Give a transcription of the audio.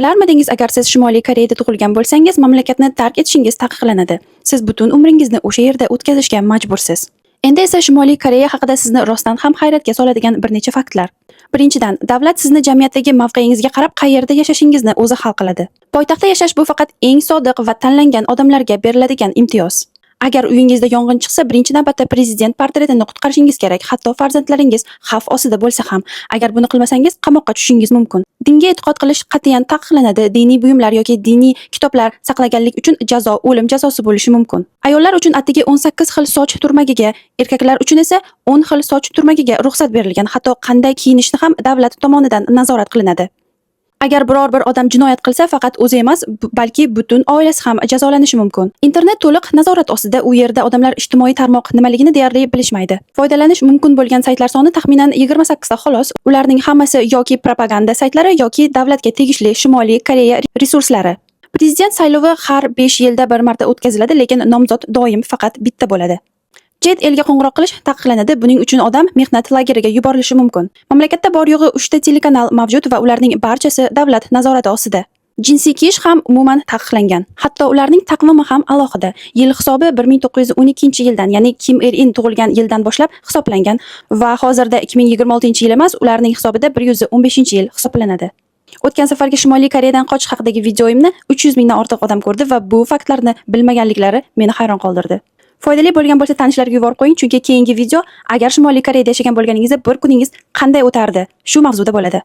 Bilarmidingiz, agar siz Shimoliy Koreyada tug'ilgan bo'lsangiz, mamlakatni tark etishingiz taqiqlanadi. Siz butun umringizni o'sha yerda o'tkazishga majbursiz. Endi esa Shimoliy Koreya haqida sizni rostdan ham hayratga soladigan bir necha faktlar. Birinchidan, davlat sizni jamiyatdagi mavqeingizga qarab qayerda yashashingizni o'zi hal qiladi. Poytaxtda yashash bu faqat eng sodiq va tanlangan odamlarga beriladigan imtiyoz. Agar uyingizda yong'in chiqsa, birinchi navbatda prezident portretini qutqarishingiz kerak, hatto farzandlaringiz xavf ostida bo'lsa ham. Agar buni qilmasangiz, qamoqqa tushishingiz mumkin. Dinga e'tiqod qilish qat'iyan taqiqlanadi. Diniy buyumlar yoki diniy kitoblar saqlaganlik uchun jazo o'lim jazosi bo'lishi mumkin. Ayollar uchun atigi 18 xil soch turmagiga, erkaklar uchun esa 10 xil soch turmagiga ruxsat berilgan. Hatto qanday kiyinishni ham davlat tomonidan nazorat qilinadi. Agar biror bir odam jinoyat qilsa, faqat o'zi emas, balki butun oilasi ham jazolanishi mumkin. Internet to'liq nazorat ostida, u yerda odamlar ijtimoiy tarmoq nimaligini deyarli bilishmaydi. Foydalanish mumkin bo'lgan saytlar soni taxminan 28 ta xolos. Ularning hammasi yoki propaganda saytlari yoki davlatga tegishli Shimoliy Koreya resurslari. Prezident saylovi har 5 yilda bir marta o'tkaziladi, lekin nomzod doim faqat bitta bo'ladi. Chet elga qo'ng'iroq qilish taqiqlanadi. Buning uchun odam mehnat lageriga yuborilishi mumkin. Mamlakatda bor yo'g'i 3 ta telekanal mavjud va ularning barchasi davlat nazorati ostida. Jinsiy kiyish ham umuman taqiqlangan. Hatto ularning taqvimi ham alohida. Yil hisobi 1912-yildan, ya'ni Kim Ir In tug'ilgan yildan boshlab hisoblangan va hozirda 2026-yil emas, ularning hisobida 115-yil hisoblanadi. O'tgan safargi Shimoliy Koreyadan qochish haqidagi videoimni 300 mingdan ortiq odam ko'rdi va bu faktlarni bilmaganliklari meni hayron qoldirdi. Foydali bo'lgan bo'lsa tanishlarga yuborib qo'ying, chunki keyingi video agar Shimoliy Koreyada yashagan bo'lganingizda bir kuningiz qanday o'tardi, shu mavzuda bo'ladi.